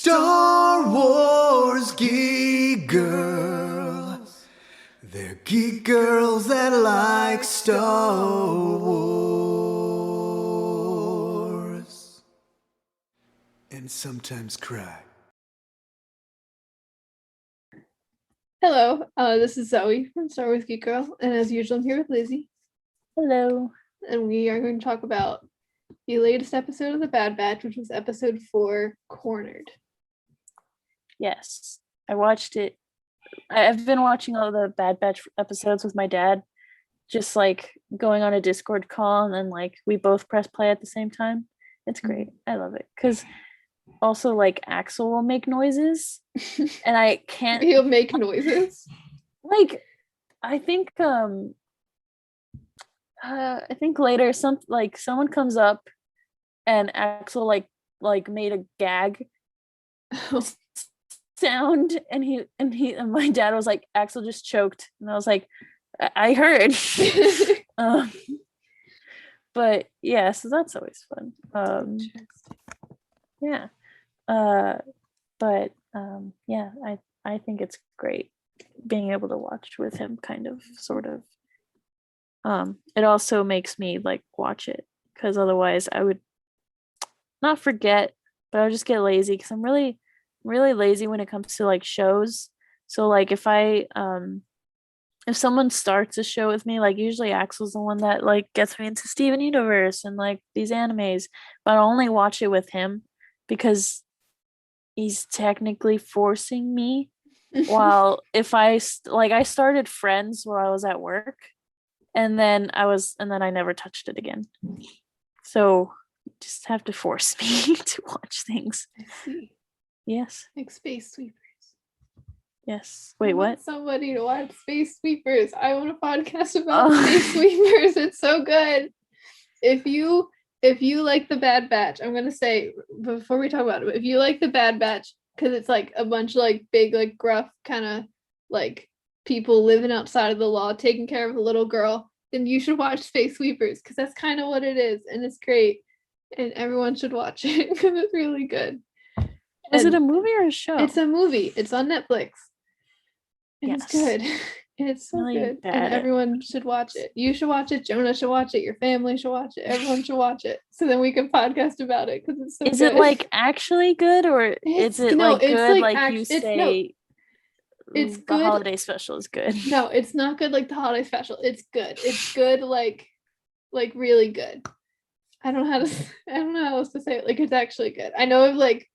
Star Wars geek girls. They're geek girls that like Star Wars. And sometimes cry. Hello, this is Zoe from Star Wars Geek Girl, and as usual, I'm here with Lizzy. Hello. And we are going to talk about the latest episode of The Bad Batch, which was episode 4, Cornered. Yes, I watched it. I've been watching all the Bad Batch episodes with my dad, just like going on a Discord call, and then like we both press play at the same time. It's great. I love it because also like Axel will make noises, and I can't. He'll make noises. Like, I think later someone comes up, and Axel like made a gag sound, and my dad was like, Axel just choked, and I was like, I heard. But yeah, so that's always fun. Yeah. But yeah, I think it's great being able to watch with him, kind of, sort of. It also makes me like watch it, because otherwise I would not forget, but I would just get lazy, because I'm really lazy when it comes to like shows. So like if someone starts a show with me, like usually Axel's the one that like gets me into Steven Universe and like these animes, but I'll only watch it with him because he's technically forcing me. While if I started Friends while I was at work, and then I never touched it again. So you just have to force me to watch things. I see. Yes. Like Space Sweepers. Yes. Wait, what? Somebody to watch Space Sweepers. I want a podcast about Space Sweepers. It's so good. If you like The Bad Batch, I'm gonna say before we talk about it, if you like The Bad Batch, because it's like a bunch of like big, like gruff kind of like people living outside of the law, taking care of a little girl, then you should watch Space Sweepers, because that's kind of what it is, and it's great, and everyone should watch it because it's really good. Is it a movie or a show? It's a movie. It's on Netflix. And Yes. It's good. And it's so Really good. bad And at everyone should watch it. You should watch it. Jonah should watch it. Your family should watch it. Everyone should watch it. So then we can podcast about it, because it's so Is good. it like actually good, or is it like good like you say? It's the good. holiday special is good. No, it's not good like the holiday special. It's good. It's good like really good. I don't know how else to say it. Like, it's actually good. I know I've like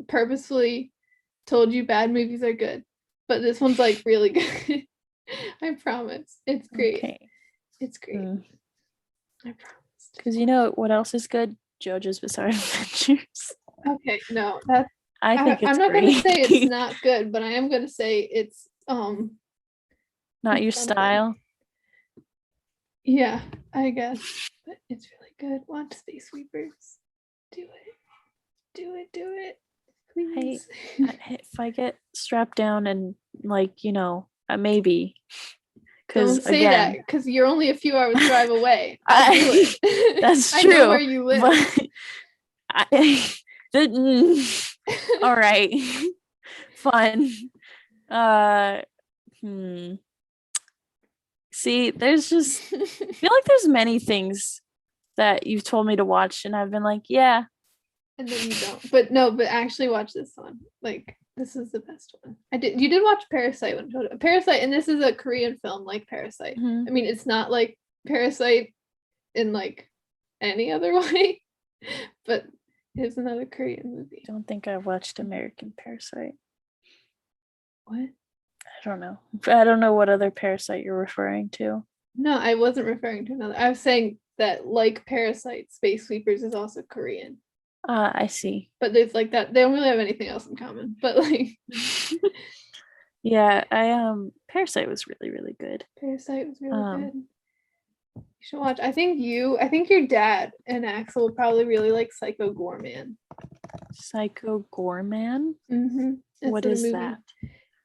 purposefully told you bad movies are good, but this one's like really good. I promise. It's great. Okay. It's great. I promise. Because you know what else is good? JoJo's Bizarre Adventures. Okay, no, that's I think it's I'm not great. gonna say it's not good, but I am gonna say it's not your style. Yeah, I guess. But it's really good. Watch Space Sweepers. Do it. Please. If I get strapped down and like, maybe. Don't say that, because you're only a few hours drive away. That's true. I know where you live. All right. Fun. See, there's just I feel like there's many things that you've told me to watch, and I've been like, yeah. And then you don't. But actually watch this one. Like, this is the best one. You did watch Parasite when Parasite, and this is a Korean film like Parasite. Mm-hmm. I mean, it's not like Parasite in like any other way, but it's another Korean movie. I don't think I've watched American Parasite. What? I don't know. I don't know what other Parasite you're referring to. No, I wasn't referring to another. I was saying that like Parasite, Space Sweepers is also Korean. I see. But there's like that. They don't really have anything else in common. But like, yeah, Parasite was really, really good. Parasite was really good. You should watch. I think your dad and Axel would probably really like Psycho Goreman. Psycho Goreman? Mm-hmm. What is that?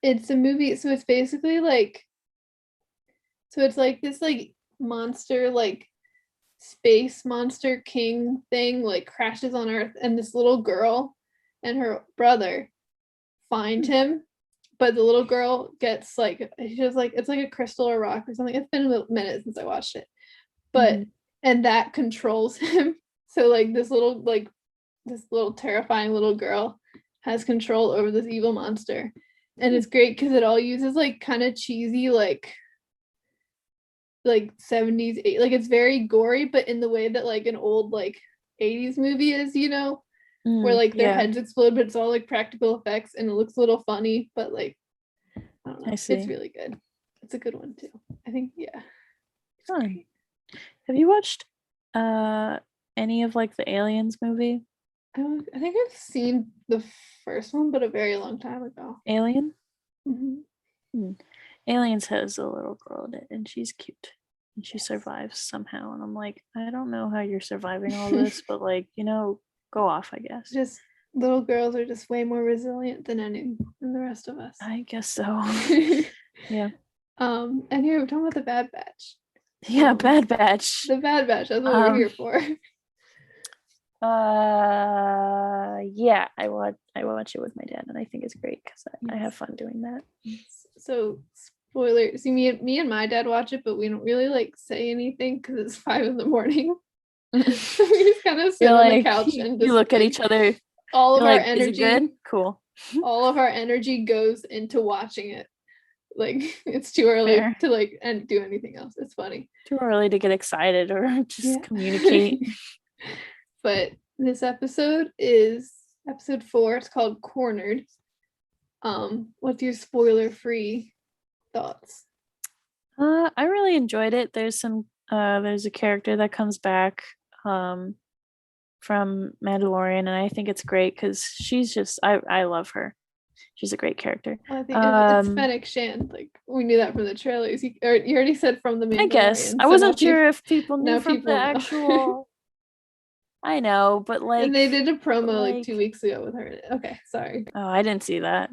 It's a movie. So it's basically like. So it's like this like monster like space monster king thing like crashes on Earth, and this little girl and her brother find him, but the little girl gets like, she's like, it's like a crystal or rock or something. It's been a minute since I watched it, but and that controls him. So like this little terrifying little girl has control over this evil monster, and it's great because it all uses like kind of cheesy like 70s like it's very gory, but in the way that like an old like 80s movie is, where like their heads explode, but it's all like practical effects and it looks a little funny, but like I don't know. It's really good. It's a good one too. I think, yeah. Have you watched any of like the Aliens movie? I think I've seen the first one, but a very long time ago. Alien? Mm-hmm. Aliens has a little girl in it, and she's cute, and she survives somehow. And I'm like, I don't know how you're surviving all this, but like, go off, I guess. Just little girls are just way more resilient than the rest of us. I guess so. Yeah. And here we're talking about the Bad Batch. Yeah, Bad Batch. The Bad Batch. That's what we're here for. Yeah, I watch it with my dad, and I think it's great because I have fun doing that. So spoiler, see, me and my dad watch it, but we don't really like say anything because it's 5 a.m. So we just kind of sit on the couch and you look at each other. All of our like, energy, is it good? Cool. All of our energy goes into watching it. Like it's too early to like and do anything else. It's funny. Too early to get excited or just communicate. But this episode is episode 4. It's called Cornered. What's your spoiler-free thoughts? I really enjoyed it. There's a character that comes back from Mandalorian, and I think it's great because she's just I love her. She's a great character. Well, I think it's Fennec Shand. Like we knew that from the trailers. You already said from the Mandalorian. I guess I wasn't sure if people knew from the actual. I know, but like, and they did a promo like 2 weeks ago with her. Okay, sorry. Oh, I didn't see that.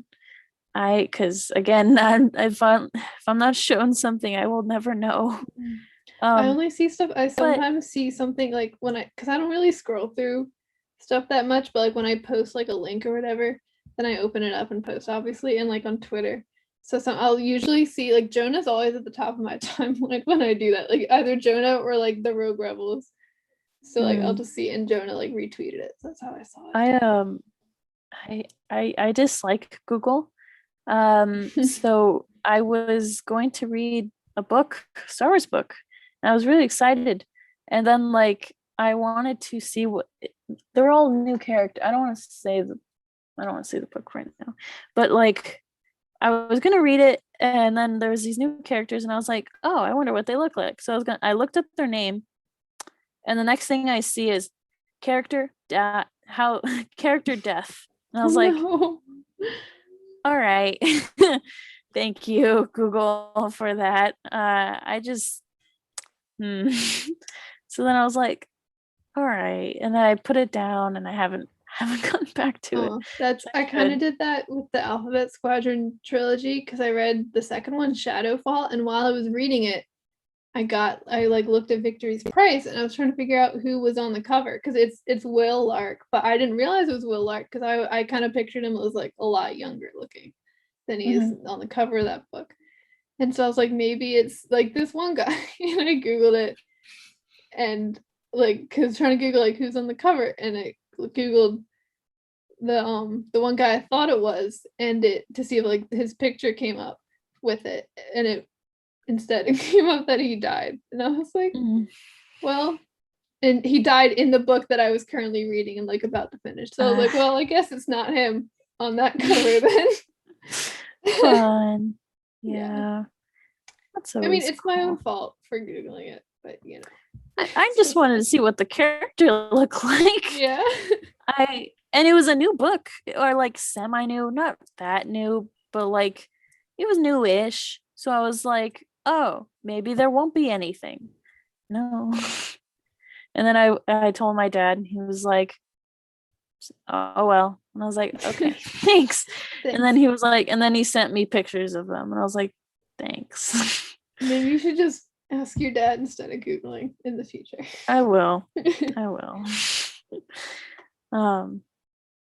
Because again, if I'm not shown something, I will never know. I only see stuff. I sometimes see something like because I don't really scroll through stuff that much, but like when I post like a link or whatever, then I open it up and post, obviously, and like on Twitter. So I'll usually see like Jonah's always at the top of my timeline when I do that, like either Jonah or like the Rogue Rebels. So like I'll just see, and Jonah like retweeted it. So that's how I saw it. I dislike Google. So I was going to read a book, Star Wars book, and I was really excited. And then like I wanted to see they're all new characters. I don't want to say the book right now, but like I was gonna read it, and then there was these new characters, and I was like, oh, I wonder what they look like. So I looked up their name, and the next thing I see is character death, and I was like, all right. Thank you, Google, for that. I just so then I was like, all right, and then I put it down, and I haven't gotten back to it. I kind of did that with the Alphabet Squadron trilogy because I read the second one, Shadowfall, and while I was reading it, I like looked at Victory's Price, and I was trying to figure out who was on the cover because it's Will Lark, but I didn't realize it was Will Lark because I kind of pictured him as like a lot younger looking than he is on the cover of that book. And so I was like, maybe it's like this one guy. And I Googled it, and like, cause trying to Google like who's on the cover, and I Googled the one guy I thought it was, and to see if like his picture came up with it, and instead it came up that he died. And I was like, well, and he died in the book that I was currently reading and like about to finish. So I was like, well, I guess it's not him on that cover then. Fun. Yeah. That's I mean, it's cool. my own fault for Googling it, but I just wanted to see what the character looked like. Yeah. And it was a new book, or like semi-new, not that new, but like it was new-ish. So I was like, oh, maybe there won't be anything. No. And then I told my dad, and he was like, oh well. And I was like, okay, thanks. And then he was like, and then he sent me pictures of them, and I was like, thanks. Maybe you should just ask your dad instead of Googling in the future. I will.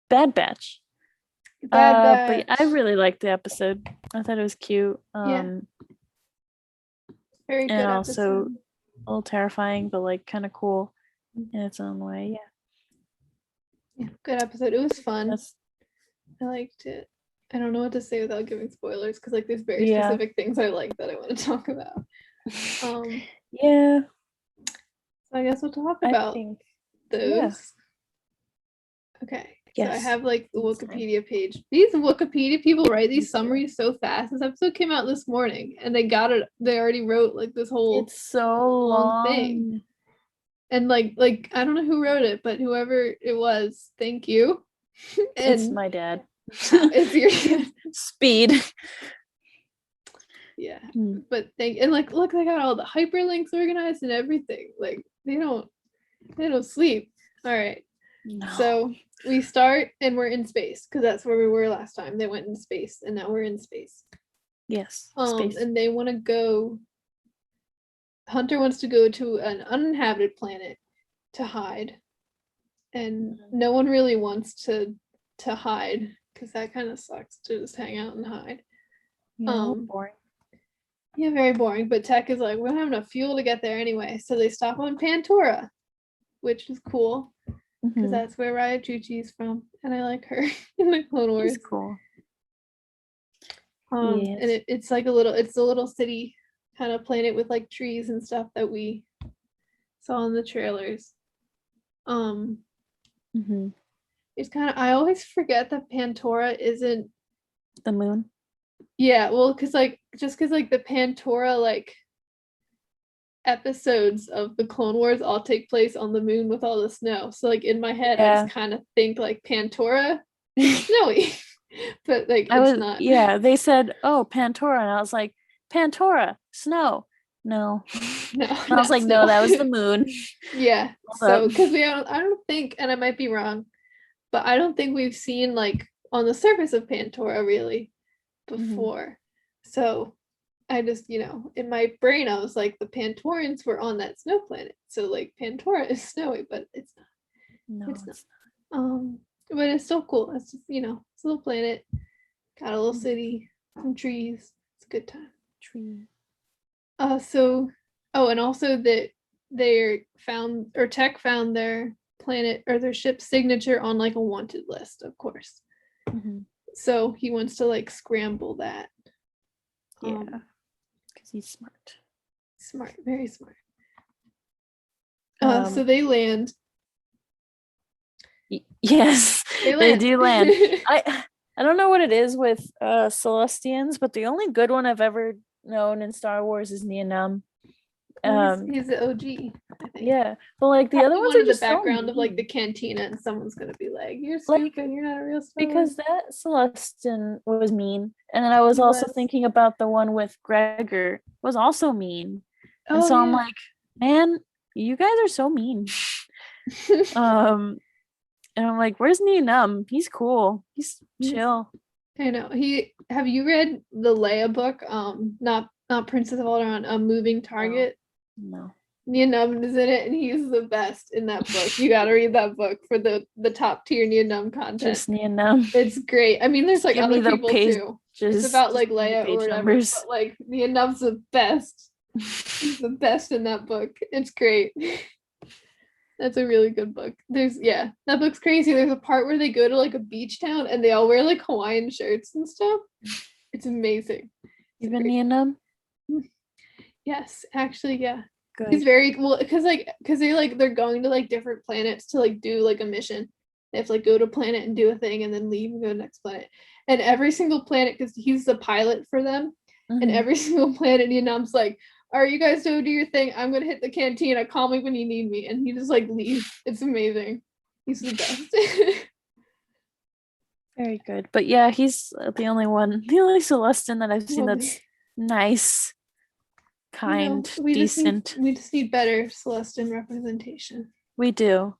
Bad Batch. Bad But Batch. I really liked the episode. I thought it was cute. Yeah. Very good and also episode. a little terrifying, but like kind of cool in its own way. Yeah, good episode. It was fun. That's I liked it. I don't know what to say without giving spoilers because like there's very Yeah. specific things I like that I want to talk about. yeah. So I guess we'll talk I about think those. yeah. Okay. Yes. So I have like the That's Wikipedia page. These Wikipedia people write these summaries so fast. This episode came out this morning and they got it. They already wrote like this whole It's so long thing. And like I don't know who wrote it, but whoever it was, thank you. It's And my dad. it's your Speed. Yeah. Hmm. But look, they got all the hyperlinks organized and everything. Like they don't sleep. All right. No. So we start and we're in space because that's where we were last time. They went in space and now we're in space. Yes. Space. And they want to go. Hunter wants to go to an uninhabited planet to hide, and no one really wants to hide because that kind of sucks to just hang out and hide. Boring. Yeah, very boring. But Tech is like, we don't have enough fuel to get there anyway, so they stop on Pantora, which is cool because that's where Raya Chuchi's from, and I like her in the Clone Wars. It's cool. And it's like a little city kind of planet with like trees and stuff that we saw in the trailers. It's kind of, I always forget that Pantora isn't the moon. Yeah, well, because the Pantora like episodes of the Clone Wars all take place on the moon with all the snow. So like in my head, I just kind of think like Pantora snowy, but like it's not. Yeah, they said, "Oh, Pantora," and I was like, "Pantora, snow." No. And I was like, snow. "No, that was the moon." Yeah. So because I don't think, and I might be wrong, but I don't think we've seen like on the surface of Pantora really before. So I just, in my brain, I was like, the Pantorans were on that snow planet. So like Pantora is snowy, but it's not. No, it's not. But it's still cool. It's just, it's a little planet, got a little city, some trees. It's a good time. Tree. And also that Tech found their planet or their ship's signature on like a wanted list, of course. So he wants to like scramble that. Yeah, because he's smart. Smart, very smart. So they land. Yes, they do land. I don't know what it is with Celestians, but the only good one I've ever known in Star Wars is Nien Nunb. He's the OG, I think. Yeah, but like the other ones are just the background of like the cantina, and someone's gonna be like, "You're Like, stupid. You're not a real Star because Wars." that Celestian was mean, and then I was also thinking about the one with Gregor was also mean, and so I'm like, man, you guys are so mean. And I'm like, where's Nien Nunb? He's cool. He's chill. I know. Have you read the Leia book? Not Princess of Alderaan, Moving Target. No. Nien Nunb is in it, and he's the best in that book. You got to read that book for the top tier Nien Nunb content. Just Nien Nunb. It's great. I mean, there's like other people too. It's about like Leia or whatever, numbers. But like Nien Nunb's the best. He's the best in that book. It's great. That's a really good book. That book's crazy. There's a part where they go to like a beach town and they all wear like Hawaiian shirts and stuff. It's amazing. You've been Nien Nunb? Yes, actually, yeah. Good. He's very well because they're going to like different planets to like do like a mission. They have to like go to a planet and do a thing and then leave and go to the next planet. And every single planet, because he's the pilot for them, and every single planet, Nien Nunb's like, all right, you guys go do your thing. I'm gonna hit the cantina. Call me when you need me. And he just like leaves. It's amazing. He's the best. Very good. But yeah, he's the only Celestian that I've seen that's nice, kind, decent. We just need better Celestian representation. We do.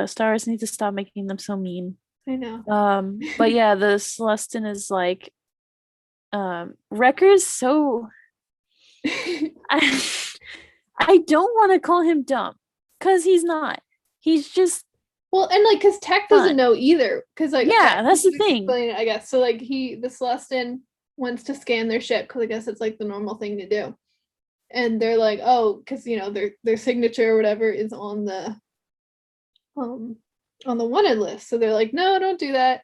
Stars need to stop making them so mean. I know. But yeah, the Celestian is like Wrecker's so I don't want to call him dumb because he's not. He's just Well, and like, because Tech doesn't fun. know either. Because like, Yeah, that's the he's thing. explaining it, I guess. So like, the Celestian wants to scan their ship because I guess it's like the normal thing to do. And they're like, oh, because their signature or whatever is um on the wanted list. So they're like, no, don't do that.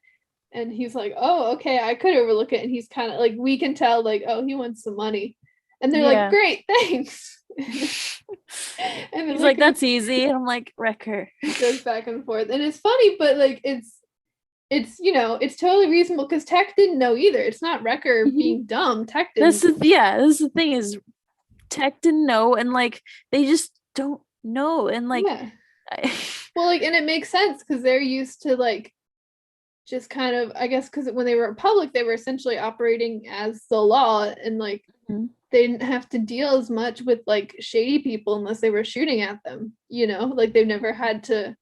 And he's like, oh, okay, I could overlook it. And he's kind of like, we can tell, like, oh, he wants some money. And they're like, Yeah. great, thanks. And He's like, that's easy. And I'm like, Wrecker. it goes back and forth. And it's funny, but like it's it's totally reasonable because Tech didn't know either. It's not Wrecker being dumb. Tech didn't. This is the thing is Tech didn't know, and like they just don't know. And like Yeah. Well, like, and it makes sense because they're used to like just kind of, I guess, because when they were public, they were essentially operating as the law, and like they didn't have to deal as much with like shady people unless they were shooting at them. Like they've never had to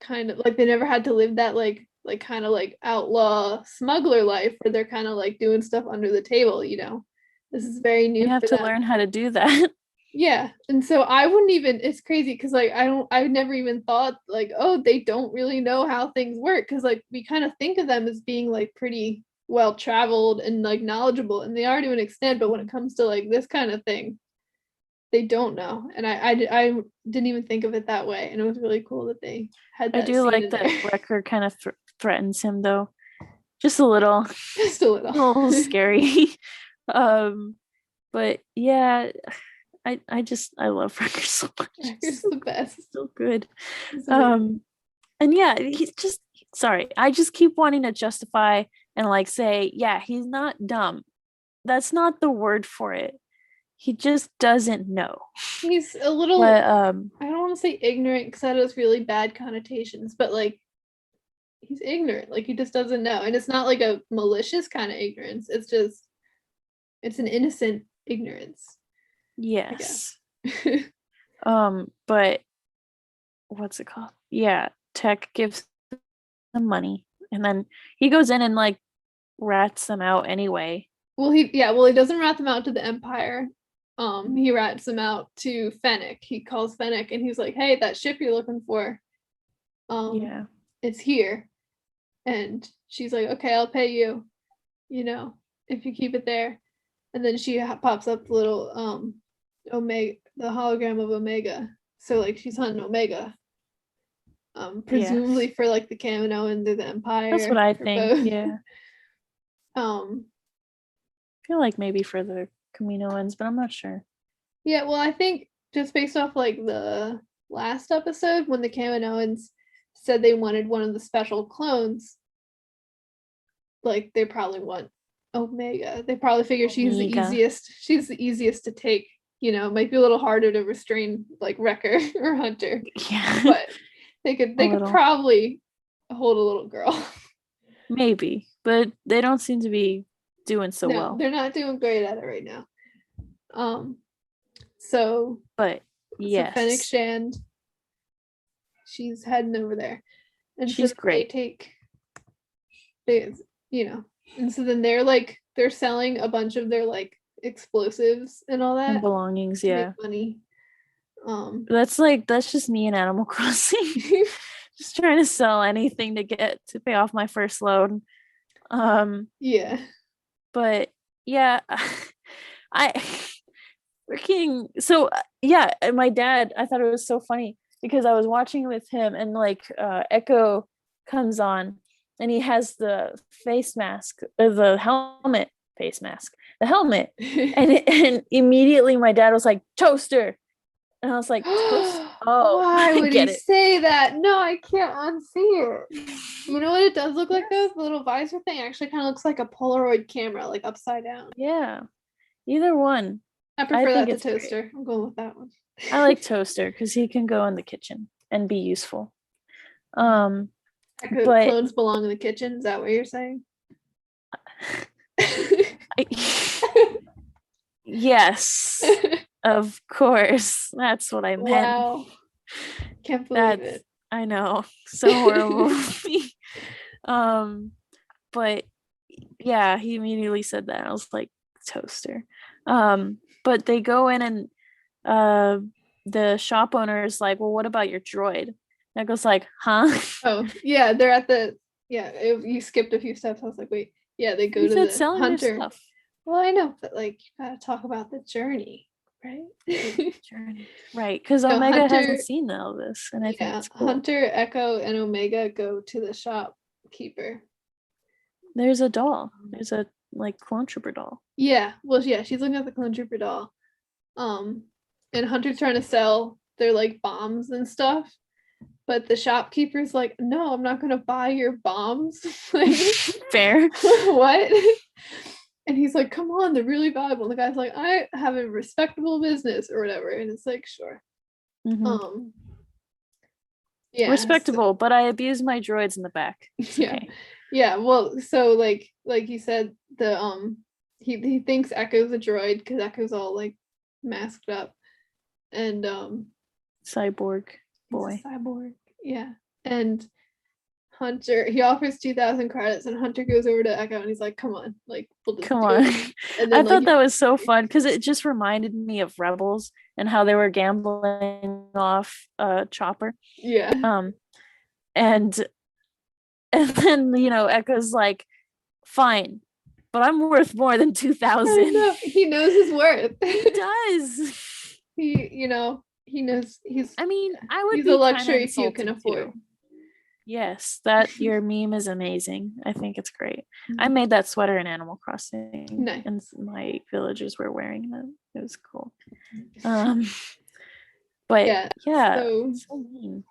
kind of like they never had to live that like kind of like outlaw smuggler life where they're kind of like doing stuff under the table. This is very new. You have for to them. learn how to do that. Yeah, and so I wouldn't even, it's crazy because like I never even thought like, oh, they don't really know how things work, because like we kind of think of them as being like pretty well traveled and like knowledgeable, and they are to an extent, but when it comes to like this kind of thing, they don't know. And I didn't even think of it that way, and it was really cool that they had that I do scene like in that there. Wrecker kind of threatens him though, just a little, Just a a little. little scary. But yeah, I love Wrecker so much. Wrecker's the best. So good. He's amazing. And yeah, he's just sorry. I just keep wanting to justify and like say, yeah, he's not dumb. That's not the word for it. He just doesn't know. He's a little, But I don't want to say ignorant because that has really bad connotations, but like he's ignorant. Like he just doesn't know. And it's not like a malicious kind of ignorance. It's an innocent ignorance. yes. I But what's it called? Yeah, Tech gives them money and then he goes in and like rats them out anyway. Well, he doesn't rat them out to the Empire. He rats them out to Fennec. He calls Fennec and he's like, hey, that ship you're looking for, Yeah. it's here. And she's like, okay, I'll pay you, if you keep it there. And then she pops up the little Omega, the hologram of Omega. So like she's hunting Omega. Presumably for like the Kaminoans or the Empire. That's what I think. Both. Yeah. I feel like maybe for the Kaminoans, but I'm not sure. Yeah, well, I think just based off like the last episode when the Kaminoans said they wanted one of the special clones, like they probably want Omega. They probably figure she's the easiest to take. It might be a little harder to restrain like Wrecker or Hunter. Yeah. But they could probably hold a little girl. Maybe, but they don't seem to be doing so well. They're not doing great at it right now. So but yes, so Fennec Shand, she's heading over there, and she's so great. And so then they're selling a bunch of their like explosives and all that and belongings. Yeah, money. That's just me in Animal Crossing. Just trying to sell anything to pay off my first load. Yeah. But yeah, I freaking my dad, I thought it was so funny because I was watching with him and like Echo comes on and he has the face mask, the helmet face mask, the helmet, and immediately my dad was like, toaster. And I was like, toast? Oh, why would he get it. say that? No, I can't unsee it. You know what it does look like though? The little visor thing actually kind of looks like a Polaroid camera, like upside down. Yeah, either one. I prefer that to toaster. Great. I'm going with that one. I like toaster because he can go in the kitchen and be useful. But clones belong in the kitchen. Is that what you're saying? Yes, of course. That's what I meant. Wow. Can't believe it. I know. So horrible. But yeah, he immediately said that. I was like, toaster. But they go in and the shop owner is like, well, what about your droid? Echo's like, huh? Oh, yeah, they're at the you skipped a few steps. I was like, wait, yeah, they go He to said the selling their hunter. stuff. Well, I know, but like you gotta talk about the journey, right? Journey. Right, because So Omega Hunter, hasn't seen all this, and I think yeah, it's cool. Hunter, Echo, and Omega go to the shopkeeper. There's a doll. There's a like clone trooper doll. Yeah, well, yeah, she's looking at the clone trooper doll. And Hunter's trying to sell their like bombs and stuff, but the shopkeeper's like, "No, I'm not gonna buy your bombs." Like, Fair. what? And he's like, "Come on, they're really valuable." And the guy's like, "I have a respectable business or whatever," and it's like, "Sure." Mhm. Yeah, Respectable, but I abuse my droids in the back. It's yeah, okay. yeah. Well, so like you said, the he thinks Echo's a droid because Echo's all like masked up, and Cyborg he's a boy. cyborg. Yeah, and Hunter, he offers 2,000 credits, and Hunter goes over to Echo and he's like, "Come on, like we'll just Come do on. it." And I then thought like that was so fun because it just reminded me of Rebels and how they were gambling off Chopper. yeah, And then Echo's like, fine, but I'm worth more than I 2,000. know. He knows his worth. He does. He knows I mean, I would he's be a kind of luxury few can insulted afford. too. Yes, that your meme is amazing. I think it's great. I Mhm. made that sweater in Animal Crossing, Nice. and my villagers were wearing them. It was cool. But Yeah, yeah, so so mean.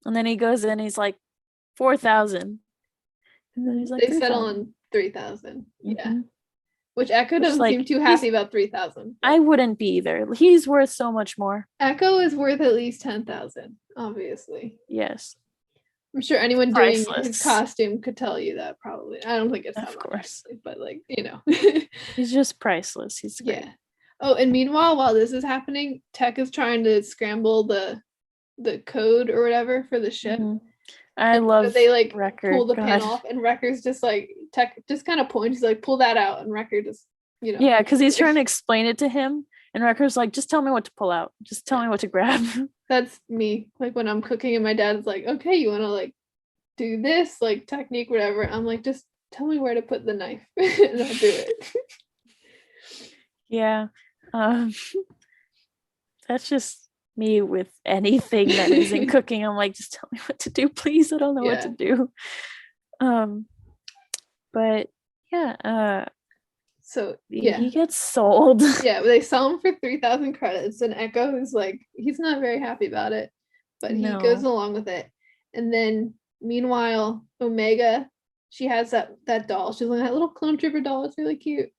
And then he goes in, he's like 4,000, and then he's like they settle 3,000. on 3,000. Yeah, Mhm. which Echo Which, doesn't like, seem too happy about 3,000. I wouldn't be either. He's worth so much more. Echo is worth at least 10,000. Obviously, Yes, I'm sure anyone doing his priceless. costume could tell you that. Probably, I don't think it's that Of much, course, actually, but like he's just priceless. He's great. yeah. Oh, and meanwhile, while this is happening, Tech is trying to scramble the code or whatever for the ship. Mhm. I And love so they like Wrecker. pull the pin God. off, and Wrecker's just like Tech just kind of points, he's like, pull that out, and Wrecker just Yeah, because he's trying to explain it to him, and Wrecker's like, just tell me what to pull out. Just tell me what to grab. That's me. Like when I'm cooking and my dad's like, okay, you want to like do this like technique, whatever. I'm like, just tell me where to put the knife, and I'll do it. Yeah. That's just me with anything that isn't cooking. I'm like, just tell me what to do, please. I don't know what to do. But yeah, so yeah, he gets sold. yeah, they sell him for 3,000 credits, and Echo is like, he's not very happy about it, but he goes No. along with it. And then meanwhile, Omega, she has that doll. She's like that little clone trooper doll. It's really cute.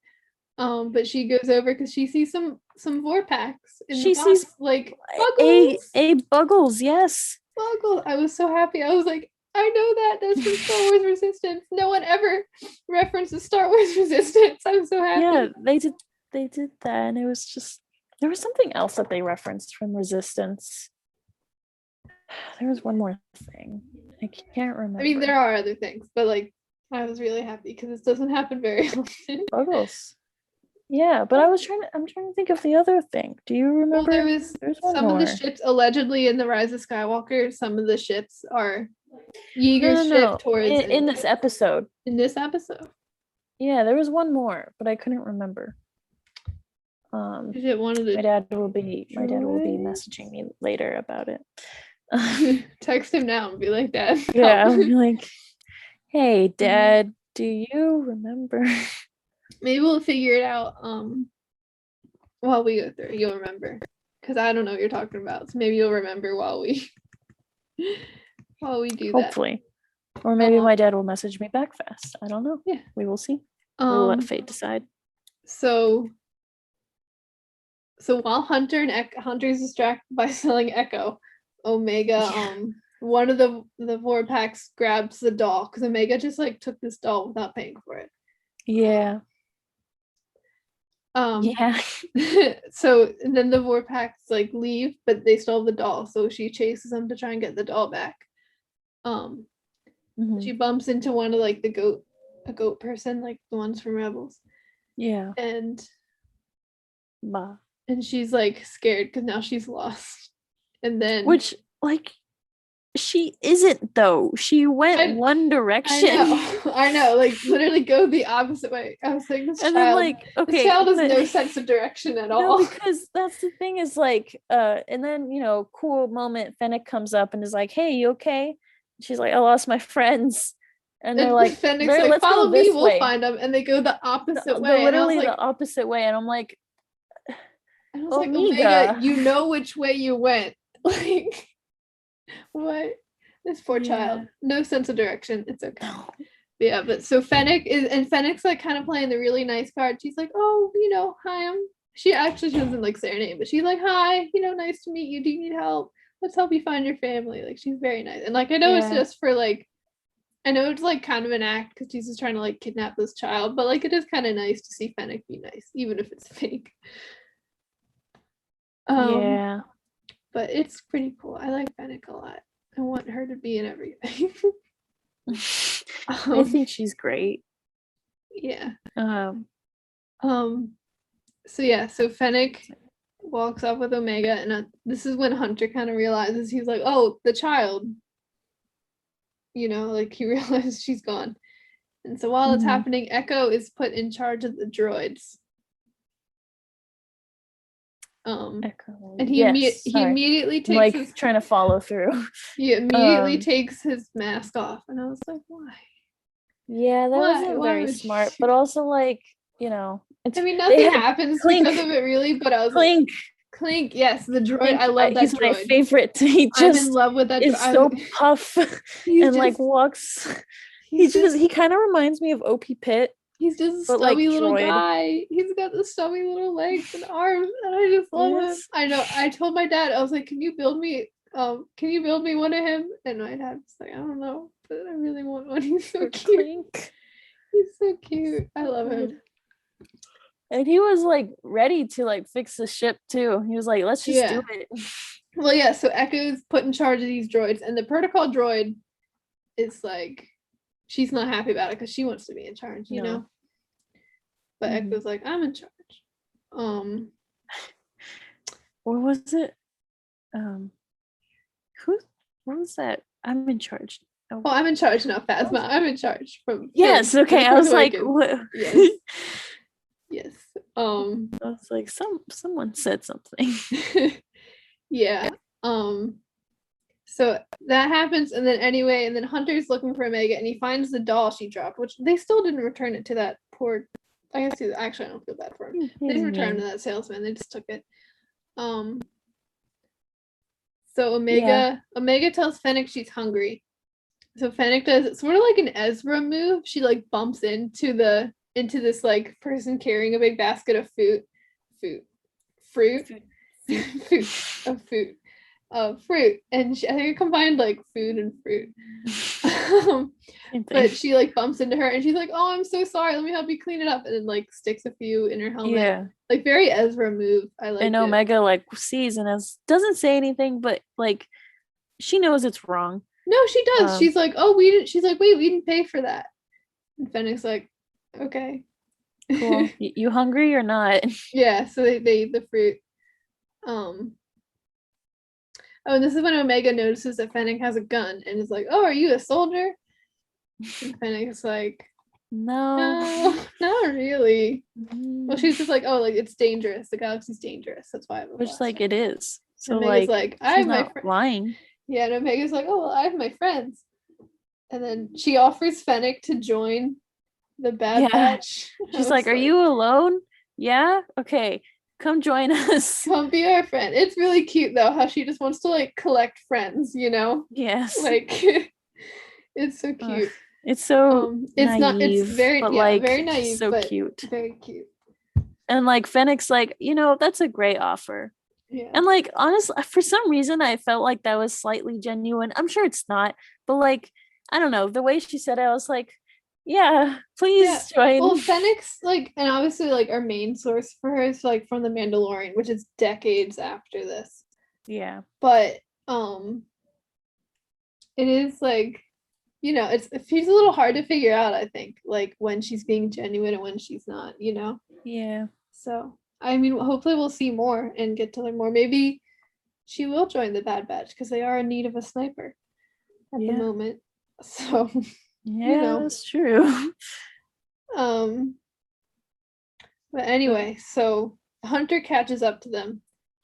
But she goes over because she sees some Vorpax in She the box, sees like a Buggles, yes. Buggles. I was so happy. I was like, I know that. That's from Star Wars Resistance. No one ever references Star Wars Resistance. I'm so happy. Yeah, they did that, and it was just there was something else that they referenced from Resistance. There was one more thing. I can't remember. I mean, there are other things, but like, I was really happy because this doesn't happen very often. Buggles. Yeah, but I'm trying to think of the other thing. Do you remember? Well, there's one some more. of the ships allegedly in the Rise of Skywalker. Some of the ships are Yeager's ship towards in this episode. In this episode. Yeah, there was one more, but I couldn't remember. Is it one of the my dad will be messaging me later about it. Text him now and be like, Dad. Yeah, I'll be like, hey, Dad, do you remember? Maybe we'll figure it out while we go through. You'll remember, because I don't know what you're talking about. So maybe you'll remember while we do Hopefully. That. Or maybe my dad will message me back fast. I don't know. Yeah, we will see. We'll let fate decide. So while Hunter's distracted by selling Echo, Omega one of the Vorpax grabs the doll because Omega just like took this doll without paying for it. Yeah. Yeah. So and then the Vorpax like leave, but they still have the doll. So she chases them to try and get the doll back. She bumps into one of like a goat person, like the ones from Rebels. Yeah. And she's like scared because now she's lost. And then which like she isn't though. She went one direction. I know, like literally go the opposite way. I was like, this And child, then like, okay, this child has but- no sense of direction at no, all. because that's the thing is like, and then cool moment, Fennec comes up and is like, "Hey, you okay?" She's like, "I lost my friends," and they're like, Fennec's like, "Let's follow go me, this we'll way." find them, and they go the opposite way. Literally and the opposite way, and I'm like, I was like, Omega, Omega, you know which way you went. Like, what? This poor child, no sense of direction. It's okay. No. Yeah, but so Fennec's like kind of playing the really nice card. She's like, oh, hi, she doesn't like say her name, but she's like, hi, nice to meet you. Do you need help? Let's help you find your family. Like, she's very nice. And like, I know it's just for like, I know it's like kind of an act because she's just trying to like kidnap this child, but like it is kind of nice to see Fennec be nice, even if it's fake. Yeah. But it's pretty cool. I like Fennec a lot. I want her to be in everything. I think she's great. Yeah. So Fennec walks up with Omega, and this is when Hunter kind of realizes, he's like, oh, the child. Like he realizes she's gone. And so while it's happening, Echo is put in charge of the droids. Echo. And he immediately takes like trying to follow through. He immediately takes his mask off, and I was like, why? Yeah, that wasn't very smart, but also like, I mean, nothing happens because of it really, but I was Clink. like, Clink, yes, the droid. Clink, I love that he's droid. my favorite. He just I'm in love with that is droid. so puff and like walks. He kind of reminds me of OP Pitt. He's just a stubby little guy. He's got the stubby little legs and arms, and I just love him. I know. I told my dad, I was like, can you build me one of him? And my dad was like, I don't know, but I really want one. He's so cute. Clink. He's so cute. I love him. And he was like ready to like fix the ship too. He was like, let's just do it. Well, yeah, so Echo's put in charge of these droids, and the protocol droid is like, she's not happy about it because she wants to be in charge, you know? But Echo's like, I'm in charge. What was it? What was that? I'm in charge. Oh, well, I'm in charge now, Phasma. I'm in charge from Yes, okay. I was like, what? Yes. Yes. I was like, someone said something. Yeah. So that happens, and then Hunter's looking for Omega, and he finds the doll she dropped, which they still didn't return it to that poor. I guess actually I don't feel bad for him. They didn't return it to that salesman. They just took it. So Omega tells Fennec she's hungry. So Fennec does it's sort of like an Ezra move. She like bumps into this like person carrying a big basket of fruit, and I think it combined like food and fruit. But she like bumps into her, and she's like, "Oh, I'm so sorry. Let me help you clean it up," and then like sticks a few in her helmet. Yeah, like very Ezra move. I like. And Omega like sees and doesn't say anything, but like she knows it's wrong. No, she does. She's like, "Oh, we didn't." She's like, "Wait, we didn't pay for that." And Fennec's like, "Okay, cool. You hungry or not?" Yeah. So they eat the fruit. Oh, and this is when Omega notices that Fennec has a gun and is like, "Oh, are you a soldier?" And Fennec's like, No, not really. Well, she's just like, "Oh, like it's dangerous. The galaxy's dangerous. That's why I have a blaster." Like it is. So Omega's like, I have not lying. Yeah, and Omega's like, "Oh, well, I have my friends." And then she offers Fennec to join the Bad Batch. She's like, "Are you alone?" Yeah. Okay. Come join us. Come be our friend. It's really cute though, how she just wants to like collect friends, you know? Yes. Like it's so cute. It's so it's very very naive, so but cute. Very cute. And like Fennec's like, that's a great offer. Yeah. And like honestly, for some reason I felt like that was slightly genuine. I'm sure it's not, but like, I don't know, the way she said it, I was like, yeah, please join. Well, Fennec's like, and obviously like our main source for her is like from The Mandalorian, which is decades after this. Yeah. But it is like, she's a little hard to figure out, I think, like when she's being genuine and when she's not, Yeah. So I mean, hopefully we'll see more and get to learn more. Maybe she will join the Bad Batch because they are in need of a sniper. at the Yeah. moment. So, Yeah, know. that's true. But anyway, so Hunter catches up to them,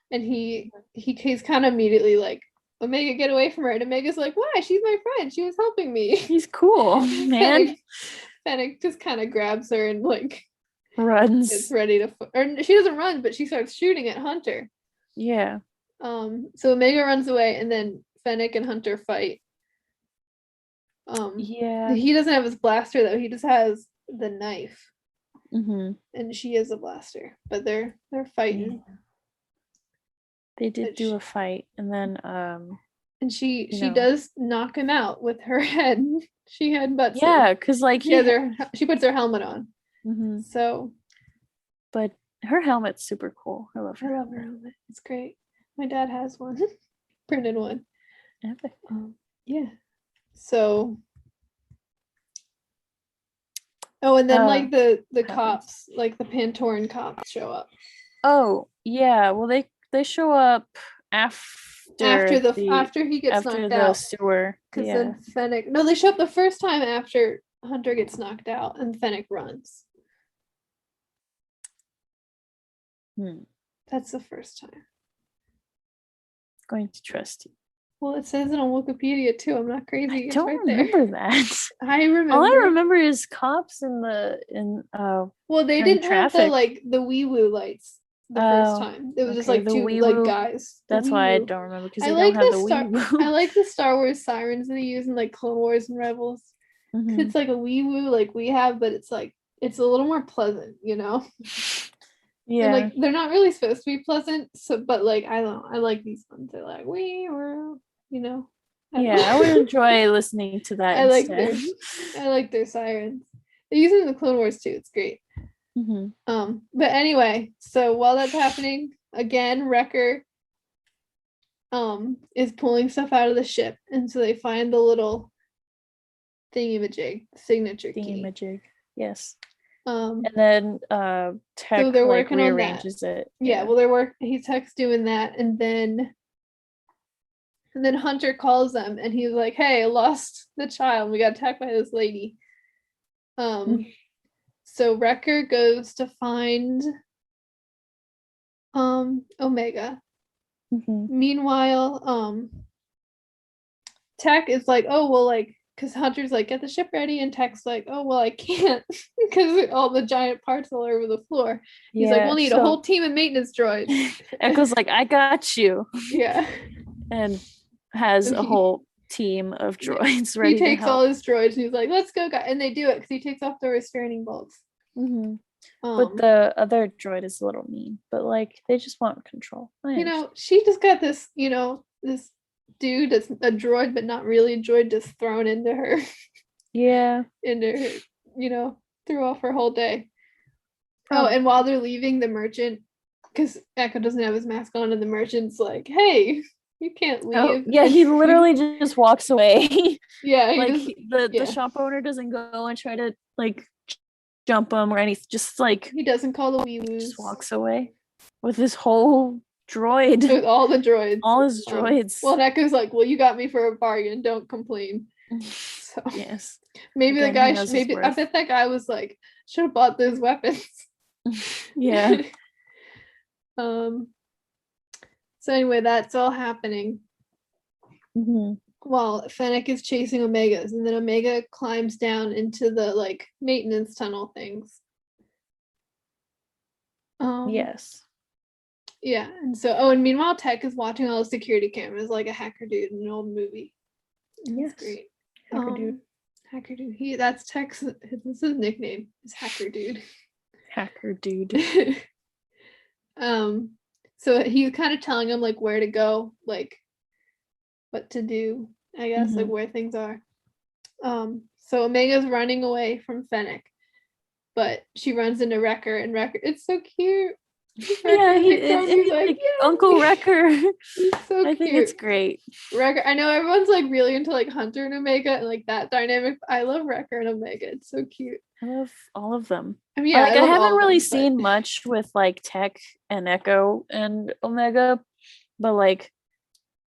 and he's kind of immediately like, Omega, get away from her. And Omega's like, why? She's my friend. She was helping me. He's cool, man. Fennec just kind of grabs her and like Runs. is ready to, or she doesn't run, but she starts shooting at Hunter. Yeah. So Omega runs away, and then Fennec and Hunter fight. Yeah. He doesn't have his blaster though. He just has the knife, Mm-hmm. and she has a blaster. But they're fighting. Yeah. They did But do a fight, and then and she know. does knock him out with her head. She headbutts him. yeah, because like she puts her helmet on. Mhm. So, but her helmet's super cool. I love her. helmet. It's great. My dad has one, printed one. Epic. Yeah. So. Oh, and then like the cops, like the Pantoran cops, show up. Oh yeah, well they show up after he gets knocked the out. sewer. Because then Fennec. No, they show up the first time after Hunter gets knocked out, and Fennec runs. That's the first time. Going to trust you. Well, it says it on Wikipedia too. I'm not crazy. I don't remember that. I remember. All I remember is cops well, they didn't have the wee woo lights the first time. It was just like two like guys. That's why I don't remember, because they like don't have the wee woo. I like the Star Wars sirens they use in like Clone Wars and Rebels. Mm-hmm. It's like a wee woo like we have, but it's like it's a little more pleasant, you know. Yeah, and like they're not really supposed to be pleasant, so but like I don't know, I like these ones. They're like wee woo, you know. I would enjoy listening to that. I like their sirens. They use it in the Clone Wars too. It's great. Mm-hmm. But anyway, so while that's happening, again, Wrecker is pulling stuff out of the ship, and so they find the little thingy-majig, signature key. Yes. And then Tech so they're working rearranges on that. it. Yeah, well Tech's doing that, and then Hunter calls them, and he's like, hey, I lost the child. We got attacked by this lady. So Wrecker goes to find Omega. Mm-hmm. Meanwhile, Tech is like, oh, well, like, because Hunter's like, get the ship ready, and Tech's like, oh, well, I can't, because all the giant parts all over the floor. He's like, we'll need a whole team of maintenance droids. Echo's like, I got you. Yeah. And has a whole team of droids ready to help. He takes all his droids, and he's like, let's go, guys. And they do it, because he takes off the restraining bolts. Mm-hmm. But the other droid is a little mean, but like they just want control. She just got this, this dude that's a droid but not really a droid just thrown into her. Yeah. Into her, threw off her whole day. Oh, and while they're leaving, the merchant, because Echo doesn't have his mask on, and the merchant's like, hey, you can't leave. Oh, yeah, he literally just walks away. Yeah, like the shop owner doesn't go and try to like jump him or anything, just like he doesn't call the wee woos. Just walks away with his whole droid, with all the droids, all his droids. Well, Echo's like, well, you got me for a bargain, don't complain. So yes, maybe the guy I bet that guy was like, should have bought those weapons. Yeah. So anyway, that's all happening. Mm-hmm. While Fennec is chasing Omegas, and then Omega climbs down into the like maintenance tunnel things. Yes. Yeah, and so and meanwhile Tech is watching all the security cameras like a hacker dude in an old movie. Yes. That's great. Hacker dude. Hacker dude. That's Tech's. This is his nickname. Is Hacker Dude. Hacker dude. So he's kind of telling him like where to go, like what to do, I guess, like where things are. So Omega's running away from Fennec, but she runs into Wrecker, and Wrecker, it's so cute. Yeah, he's like Uncle Wrecker. He's so I think it's great. Wrecker, I know everyone's like really into like Hunter and Omega and like that dynamic. I love Wrecker and Omega. It's so cute. I love all of them. I mean, I haven't really seen much with like Tech and Echo and Omega, but like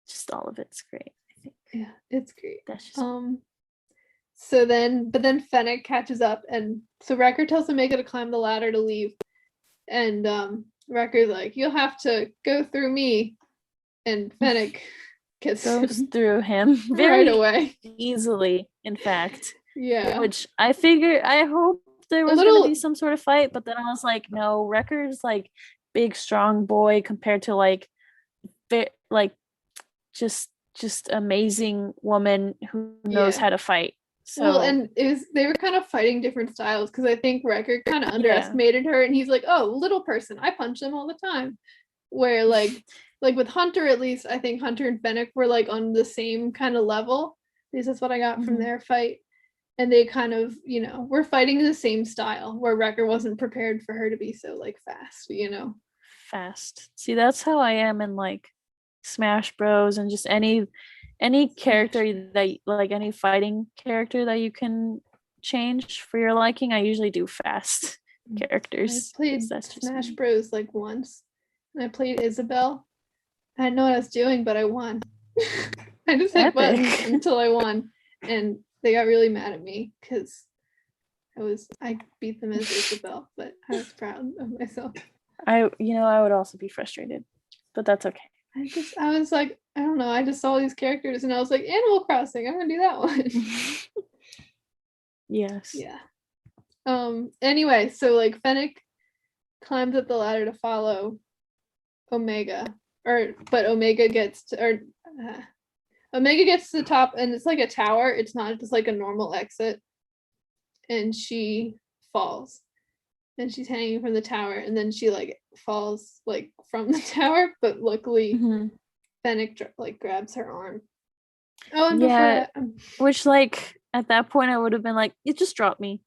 just all of it's great, I think. Yeah, it's great. That's just So then Fennec catches up, and so Wrecker tells Omega to climb the ladder to leave, and Wrecker's like, "You'll have to go through me," and Fennec gets goes him through him right very away. easily, in fact. Yeah, Which I hope there was little- gonna be some sort of fight, but then I was like, no, Wrecker's like big strong boy compared to like just amazing woman who knows Yeah. how to fight. So well, and they were kind of fighting different styles, because I think Wrecker kind of underestimated her, and he's like, "Oh, little person, I punch them all the time." Where like with Hunter, at least I think Hunter and Fennec were like on the same kind of level. At least that's what I got from Mhm. their fight. And they kind of, were fighting in the same style, where Wrecker wasn't prepared for her to be so like fast. fast. See, that's how I am in like Smash Bros and just any character that like any fighting character that you can change for your liking. I usually do fast I characters. played 'cause that's just Smash me. Bros like once, and I played Isabel. I didn't know what I was doing, but I won. I just hit buttons Epic. until I won, and they got really mad at me because I beat them as Isabel, but I was proud of myself. I would also be frustrated, but that's okay. I was like, I don't know, I just saw these characters and I was like, Animal Crossing, I'm gonna do that one. Yes. Yeah. Anyway, so like Fennec climbs up the ladder to follow Omega, but Omega gets to the top, and it's like a tower. It's not just like a normal exit, and she falls, and she's hanging from the tower, and then she like falls like from the tower, but luckily Mhm. Fennec like grabs her arm. Oh, and Yeah. before that, Which like at that point I would have been like, it just dropped me.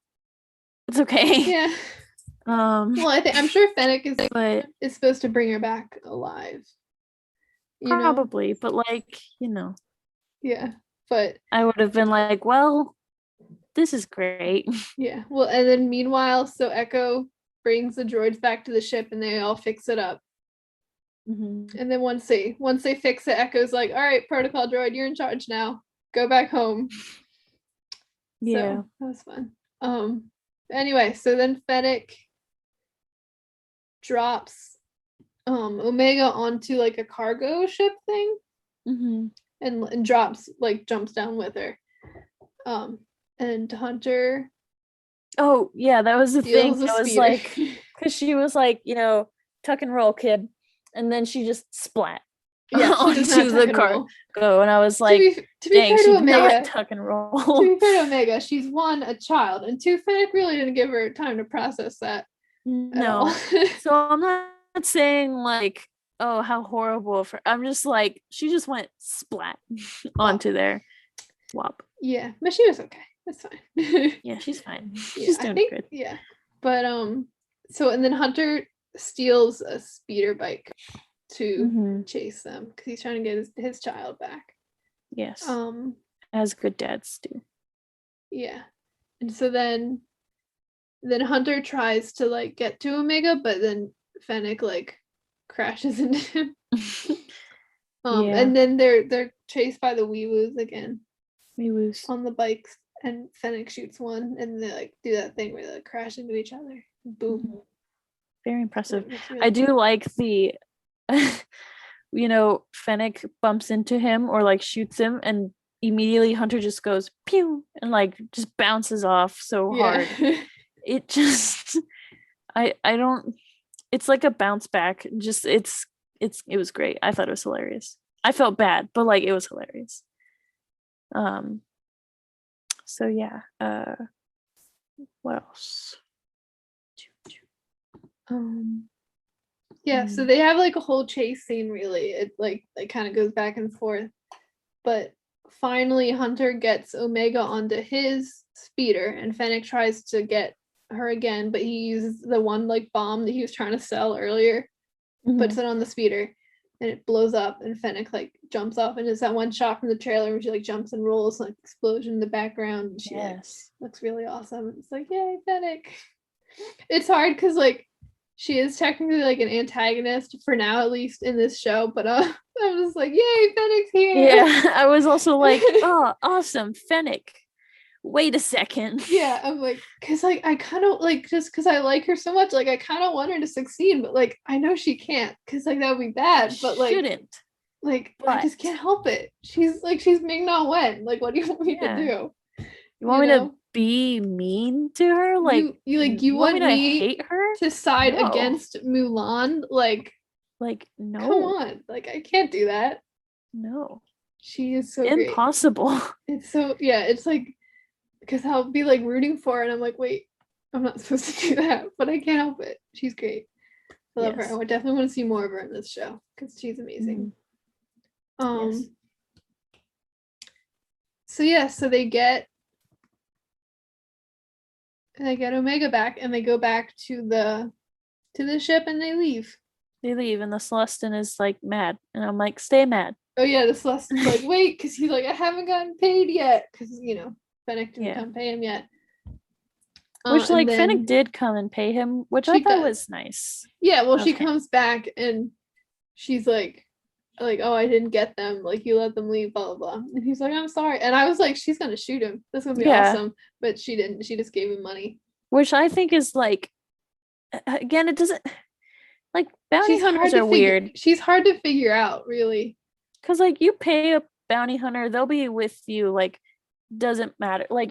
It's okay. yeah. Well, I'm sure Fennec but is supposed to bring her back alive. You know? probably, but like, Yeah. But I would have been like, well, this is great. yeah. Well, and then meanwhile, so Echo brings the droids back to the ship, and they all fix it up. Mhm. And then once they fix it, Echo's like, "All right, protocol droid, you're in charge now. Go back home." Yeah. So that was fun. Anyway, so then Fennec drops Omega onto like a cargo ship thing, Mhm. and jumps down with her. And Hunter Oh, yeah, that was the thing. steals a I was speeder. like, because she was like, tuck and roll, kid. And then she just splat Yeah, she does not onto tuck the and roll. cargo. And I was like, to be dang, fair she to did not Omega, tuck and to roll. be fair to Omega, she's one, a child, and two, Fennec really didn't give her time to process that at all. No. So I'm not saying like, oh, how horrible of her. I'm just like, she just went splat onto there. Wop. Yeah, but she was okay. That's fine. Yeah, she's fine. Yeah, She's I doing think good. yeah. But so and then Hunter steals a speeder bike to Mhm. chase them because he's trying to get his child back. Yes. Um As good dads do. yeah. And so then Hunter tries to like get to Omega, but then Fennec like crashes into him. Yeah. And then they're chased by the Wee-Woos again We lose. on the bikes, and Fennec shoots one, and they like do that thing where they like, crash into each other. Boom. Mhm. Very impressive. It's really I do like the Fennec bumps into him or like shoots him and immediately Hunter just goes pew and like just bounces off so hard. It just I don't it's like a bounce back. Just it was great. I thought it was hilarious. I felt bad, but like it was hilarious. So yeah. What else? Yeah, so they have like a whole chase scene really. It like kind of goes back and forth. But finally Hunter gets Omega onto his speeder, and Fennec tries to get her again, but he uses the one like bomb that he was trying to sell earlier, puts it on the speeder, and it blows up, and Fennec like jumps off, and it's that one shot from the trailer where she like jumps and rolls, like explosion in the background, and she like Yes. looks really awesome. It's like, yay, Fennec. It's hard because like she is technically like an antagonist for now, at least in this show. But I'm just like, yay, Fennec's here. Yeah, I was also like, oh, awesome, Fennec. Wait a second. Yeah, I'm like, because like I kind of like, just because I like her so much, like I kind of want her to succeed, but like I know she can't, because like that would be bad. But like, Shouldn't. I just can't help it. She's Ming Na Wen. Like, what do you want me to Yeah. do? You want me to be mean to her? Like you want me to me hate her? to side No. against Mulan? Like no. Come on. Like I can't do that. No. She is so impossible. Great. It's so it's like, because I'll be like rooting for her and I'm like, wait, I'm not supposed to do that, but I can't help it. She's great. I love her. I would definitely want to see more of her in this show because she's amazing. Yes. So they get Omega back and they go back to the ship and they leave. They leave and the Celestin is like mad. And I'm like, stay mad. Oh yeah, the Celestin's like, wait, because he's like, I haven't gotten paid yet. Because Fennec didn't come pay him yet. Which like Fennec did come and pay him, which I thought was nice. Yeah, well, she comes back and she's like, oh, I didn't get them. Like, you let them leave, blah, blah, blah. And he's like, I'm sorry. And I was like, she's going to shoot him. That's going to be awesome. But she didn't. She just gave him money. Which I think is like, again, it doesn't, like, bounty hunters are weird. She's hard to figure out, really. Because, like, you pay a bounty hunter, they'll be with you, like, doesn't matter. Like,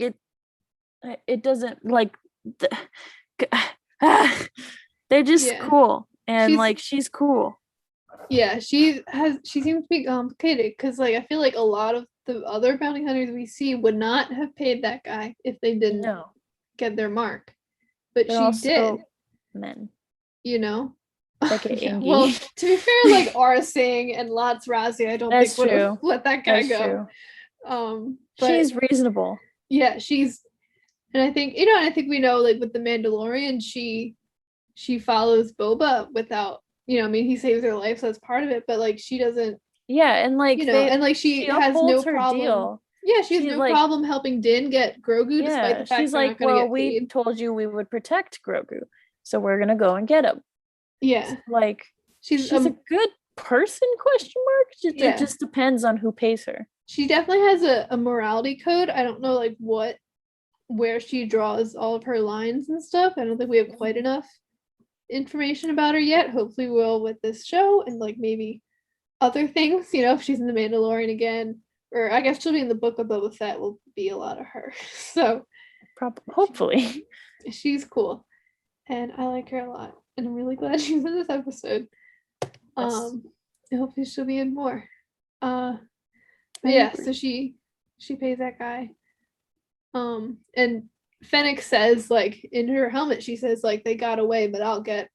it doesn't, like, they're just cool. And, she's cool. Yeah, she seems to be complicated because like I feel like a lot of the other bounty hunters we see would not have paid that guy if they didn't get their mark, but she did. Men, like well, to be fair, like Aura Singh and Lats Razi, I don't think would have let that guy go. But she's reasonable. Yeah, and I think and I think we know like with the Mandalorian, she follows Boba without. I mean, he saves her life, so that's part of it. But like, she doesn't. Yeah, and like, and like, she has no problem. Deal. Yeah, she has no problem helping Din get Grogu, despite the fact she's like, well, we told you we would protect Grogu, so we're gonna go and get him. Yeah, so, like, she's a good person? Question mark. It just depends on who pays her. She definitely has a morality code. I don't know, like where she draws all of her lines and stuff. I don't think we have quite enough information about her yet. Hopefully we'll with this show and like maybe other things, if she's in the Mandalorian again, or I guess she'll be in the Book of Boba Fett, will be a lot of her. So hopefully she's cool and I like her a lot and I'm really glad she's in this episode. And hopefully she'll be in more. But yeah, so she pays that guy. And Fennec says, like, in her helmet, she says, like, they got away, but I'll get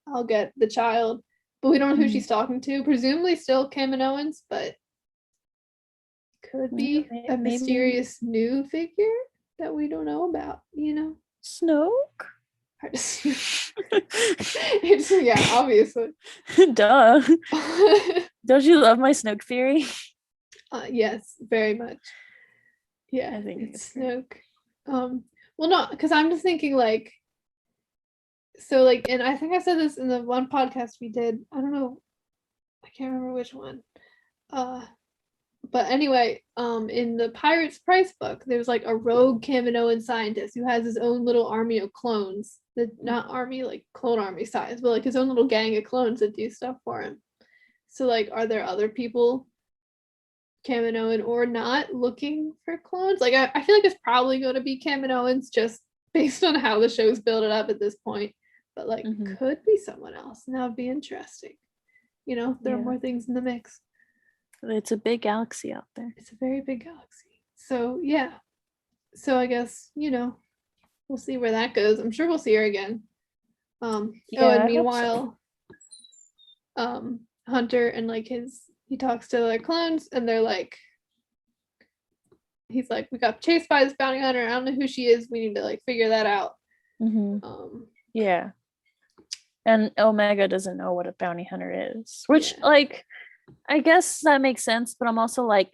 the child. But we don't know who she's talking to. Presumably still Kaminoans, but could be a mysterious new figure that we don't know about, Snoke? It's, obviously. Duh. Don't you love my Snoke theory? Yes, very much. Yeah, I think it's Snoke. Well, no, because I'm just thinking like, so like, and I think I said this in the one podcast we did. I don't know, I can't remember which one. But anyway, in the Pirates Price book, there's like a rogue Kaminoan scientist who has his own little army of clones. Not army like clone army size, but like his own little gang of clones that do stuff for him. So like, are there other people, Kaminoan or not, looking for clones? Like I feel like it's probably going to be Kaminoans just based on how the show's built it up at this point, but like could be someone else, and that would be interesting. There are more things in the mix. It's a big galaxy out there. It's a very big galaxy. So yeah, so I guess we'll see where that goes. I'm sure we'll see her again. And meanwhile, Hunter and like he talks to their clones and they're like, he's like, we got chased by this bounty hunter. I don't know who she is. We need to like figure that out. Yeah. And Omega doesn't know what a bounty hunter is, which like, I guess that makes sense, but I'm also like,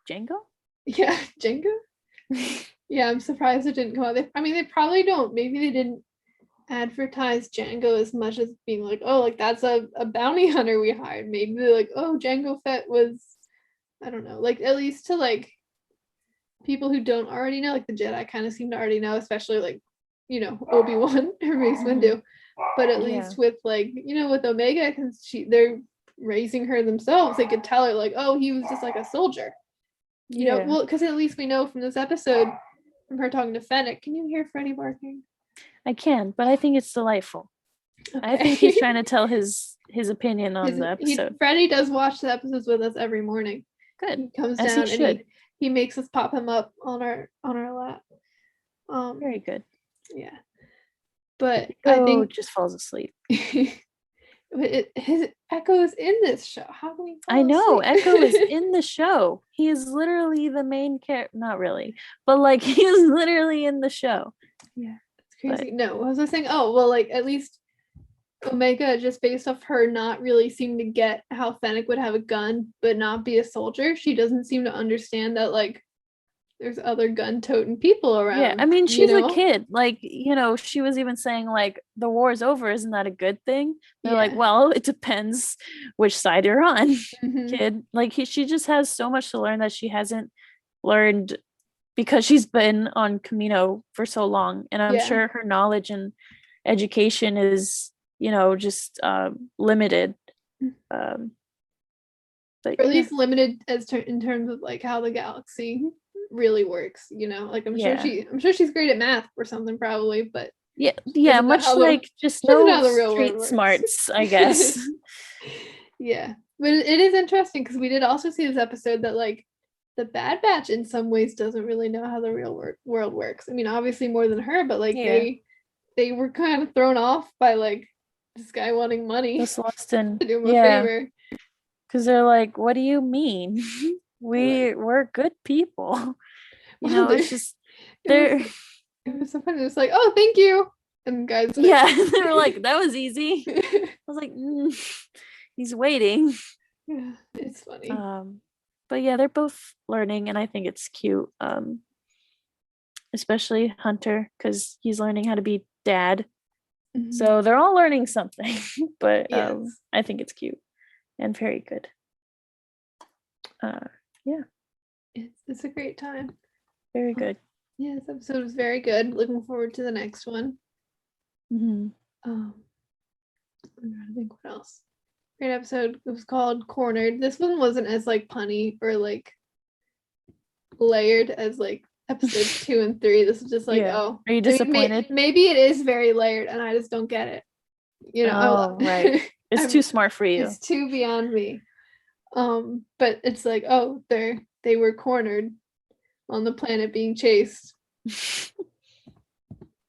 Django? Yeah, Django? Yeah, I'm surprised it didn't come out. They probably don't. Maybe they didn't advertise Django as much as being like, oh, like that's a bounty hunter we hired. Maybe like, oh, Django Fett was, I don't know, like at least to like people who don't already know, like the Jedi kind of seem to already know, especially like, you know, Obi-Wan or Mace Windu. But at least with like, you know, with Omega, because they're raising her themselves, they could tell her like, oh, he was just like a soldier. You know, well, because at least we know from this episode, from her talking to Fennec. Can you hear Freddy barking? I can, but I think it's delightful. Okay. I think he's trying to tell his opinion on the episode. Freddy does watch the episodes with us every morning. Good. He comes As down he and he makes us pop him up on our lap. Very good. Yeah. But I I think just falls asleep. his Echo is in this show. How can we? I know Echo is in the show. He is literally the main character. Not really, but like he is literally in the show. Yeah, it's crazy. But, no, what was I saying? Oh, well, like at least Omega, just based off her not really seeming to get how Fennec would have a gun but not be a soldier, she doesn't seem to understand that like there's other gun-toting people around. Yeah, I mean, she's a kid. Like, you know, she was even saying like the war's over. Isn't that a good thing? They're like, well, it depends which side you're on, kid. Like she just has so much to learn that she hasn't learned because she's been on Camino for so long, and I'm sure her knowledge and education is, you know, just limited. But or at least limited as in terms of like how the galaxy really works, you know, like I'm sure she's great at math or something probably, but much like just no the real street smarts, I guess. Yeah, but it is interesting because we did also see this episode that like the Bad Batch in some ways doesn't really know how the real world works. I mean, obviously more than her, but like they were kind of thrown off by like this guy wanting money just lost in to do him a favor, because they're like, what do you mean? We're good people. You know, it's just it was so funny. It's like, oh, thank you. And guys they were like, that was easy. I was like, he's waiting. Yeah, it's funny. But yeah, they're both learning, and I think it's cute. Especially Hunter, because he's learning how to be dad. So they're all learning something. But I think it's cute and very good. It's a great time. Very good. Yeah, this episode was very good. Looking forward to the next one. I'm trying to think what else. Great episode. It was called Cornered. This one wasn't as like punny or like layered as like episodes 2 and 3. This is just like, oh, are you disappointed? Maybe it is very layered and I just don't get it. You know, right. It's too smart for you. It's too beyond me. But it's like, oh, they were cornered on the planet being chased.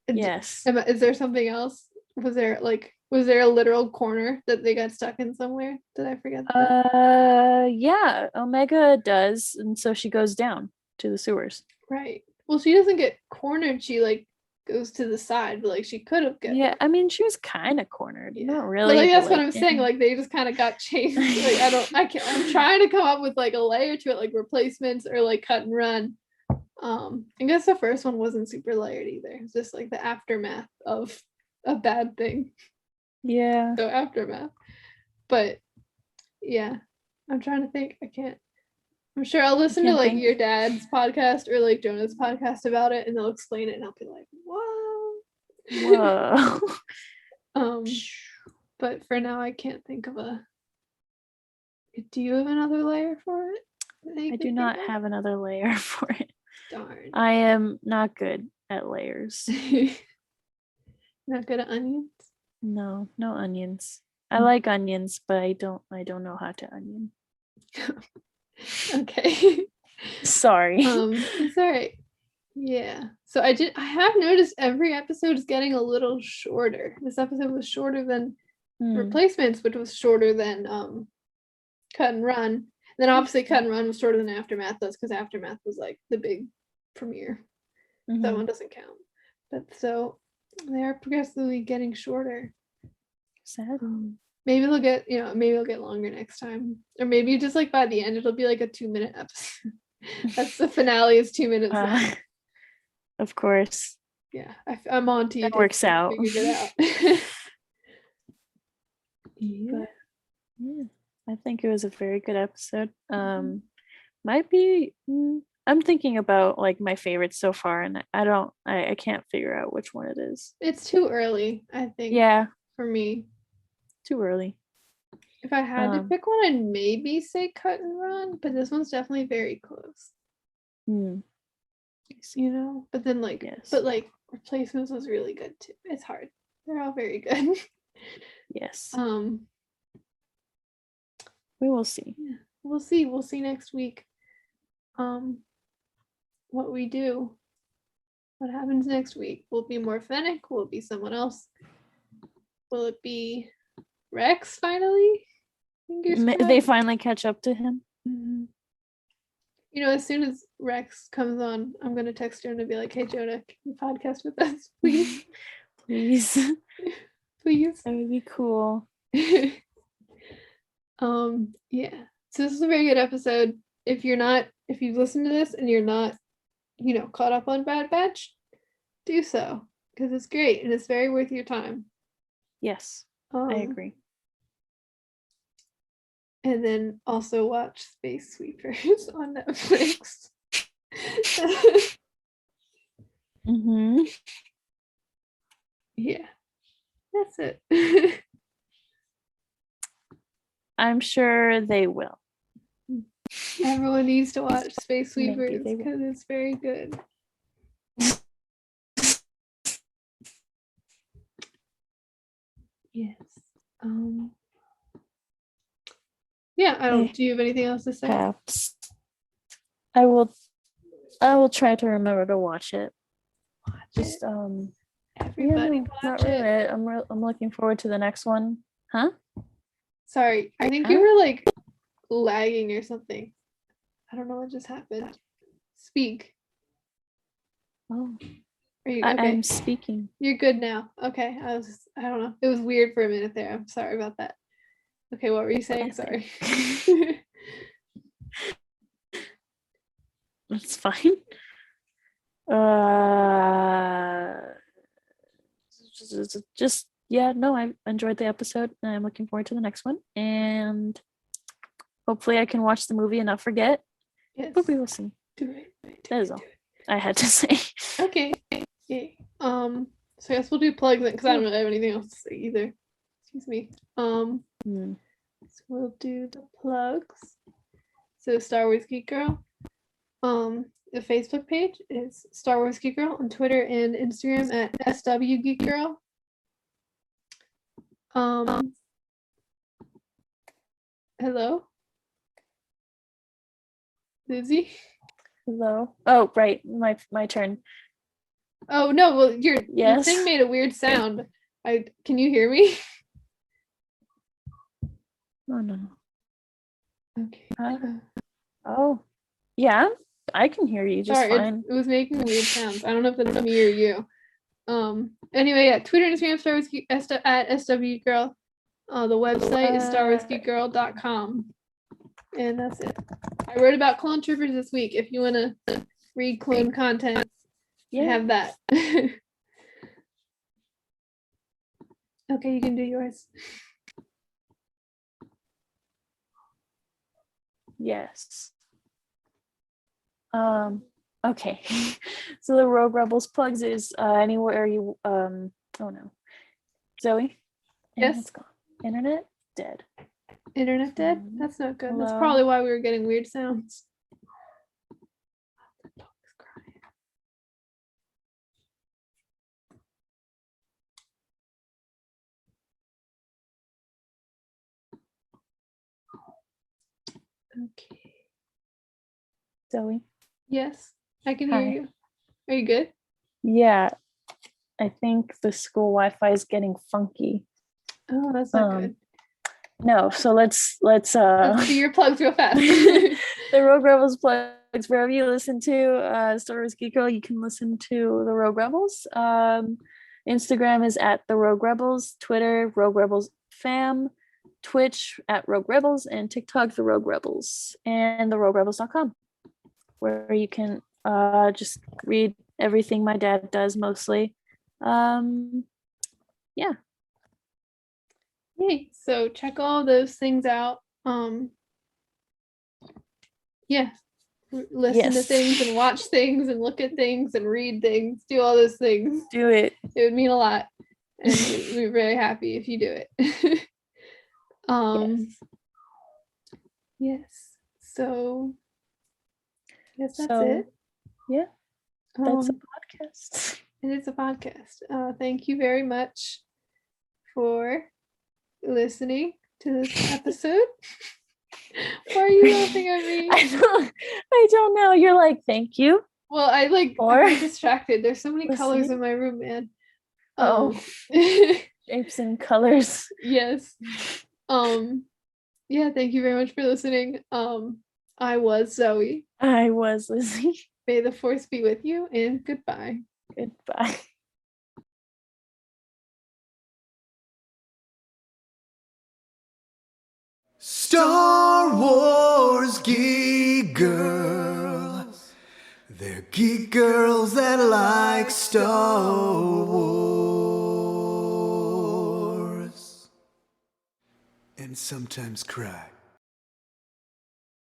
Yes. Is there something else? Was there a literal corner that they got stuck in somewhere? Did I forget that? Yeah, Omega does, and so she goes down to the sewers. Right. Well, she doesn't get cornered. She like goes to the side, but like she could have got. Yeah, I mean, she was kind of cornered. Not really. But like that's what I'm saying. Like they just kind of got chased. Like I'm trying to come up with like a layer to it, like replacements or like cut and run. I guess the first one wasn't super layered either. It's just like the aftermath of a bad thing. Yeah. So aftermath. But yeah, I'm trying to think. I can't. I'm sure I'll listen to like your dad's podcast or like Jonah's podcast about it, and they'll explain it, and I'll be like, "Whoa." But for now, I can't think of a. Do you have another layer for it? I do not have another layer for it. Darn. I am not good at layers. Not good at onions? No onions. I like onions, but I don't know how to onion. Okay. Sorry. It's all right. Yeah. So I have noticed every episode is getting a little shorter. This episode was shorter than Replacements, which was shorter than Cut and Run. Then obviously Cut and Run was shorter than Aftermath does, because Aftermath was like the big premiere. That one doesn't count. But so they are progressively getting shorter. Sad. Maybe they'll get longer next time. Or maybe just like by the end it'll be like a 2-minute episode. That's the finale is 2 minutes long. Of course. Yeah, I'm on to you. That works out. Figured it out. Yeah. But yeah, I think it was a very good episode. Might be. I'm thinking about like my favorites so far, and I can't figure out which one it is. It's too early, I think. Yeah, For me, too early. if I had to pick one, I'd maybe say Cut and Run, but this one's definitely very close. You know, but then like, Yes. but like Replacements was really good too. It's hard. They're all very good. Yes. We will see. Yeah, we'll see. We'll see next week. What we do. What happens next week? Will it be more Fennec? Will it be someone else? Will it be Rex finally? They finally catch up to him. Mm-hmm. You know, as soon as Rex comes on, I'm gonna text Jonah and be like, "Hey, Jonah, can you podcast with us, please? Please, Please." That would be cool. Yeah. So this is a very good episode. If you've listened to this and you're not, caught up on Bad Batch, do so because it's great and it's very worth your time. Yes, I agree. And then also watch Space Sweepers on Netflix. Yeah, that's it. I'm sure they will. Everyone needs to watch Space Maybe Sweepers they will. because it's very good. Yes. Yeah, I don't. Do you have anything else to say? Perhaps. I will try to remember to watch it. Just Everybody watch it. I'm looking forward to the next one. Huh? Sorry, I think you were like lagging or something. I don't know what just happened. Speak. Oh. Are you okay? I'm speaking. You're good now. Okay. I don't know. It was weird for a minute there. I'm sorry about that. Okay, what were you saying? Sorry. That's fine. I enjoyed the episode and I'm looking forward to the next one. And hopefully I can watch the movie and not forget. Yes. But we will see. Do it. That is all I had to say. Okay. Yay. So I guess we'll do plugs because I don't really have anything else to say either. Excuse me. So we'll do the plugs. So Star Wars Geek Girl. The Facebook page is Star Wars Geek Girl on Twitter and Instagram at SW Geek Girl. Hello? Lizzy? Hello. Oh, right. My turn. Oh no, well your Yes. thing made a weird sound. Can you hear me? Oh no. Okay. Oh. Yeah, I can hear you just fine. It was making weird sounds. I don't know if that's me or you. Anyway, yeah, Twitter and Instagram Star Wars Geek, at SW Girl. The website is StarWarsGeekGirl.com. And that's it. I wrote about clone troopers this week. If you want to read clone content, I have that. Okay, you can do yours. Yes. Okay. So the Rogue Rebels plugs is anywhere you oh no. Zoe? Yes. Internet's gone. Internet dead. Internet dead? That's not good. Hello? That's probably why we were getting weird sounds. The dog's crying. Okay. Zoe? Yes, I can hear Hi. you. Are you good? Yeah. I think the school Wi-Fi is getting funky. Oh, that's not good. No, so let's Let's do your plugs real fast. the Rogue Rebels plugs. Wherever you listen to Star Wars Geek Girl, you can listen to the Rogue Rebels. Instagram is at the Rogue Rebels, Twitter Rogue Rebels Fam, Twitch at Rogue Rebels, and TikTok the Rogue Rebels, and the RogueRebels.com, where you can just read everything my dad does mostly. Yeah. Yay. So check all those things out. Yeah. Listen to Yes. things and watch things and look at things and read things. Do all those things. Do it. It would mean a lot. And we're very happy if you do it. Yes. So yes, that's So, it. yeah, that's a Um, podcast. and it's a podcast. Thank you very much for listening to this episode. Why are you laughing at me? I don't know. You're like, thank you. Well, I Or got distracted. There's so many colors listening. in my room, man. Oh, shapes and colors. Yes. Yeah, thank you very much for listening. I was Zoe. I was Lizzy. May the force be with you, and goodbye. Goodbye. Star Wars geek girls. They're geek girls that like Star Wars. And sometimes cry.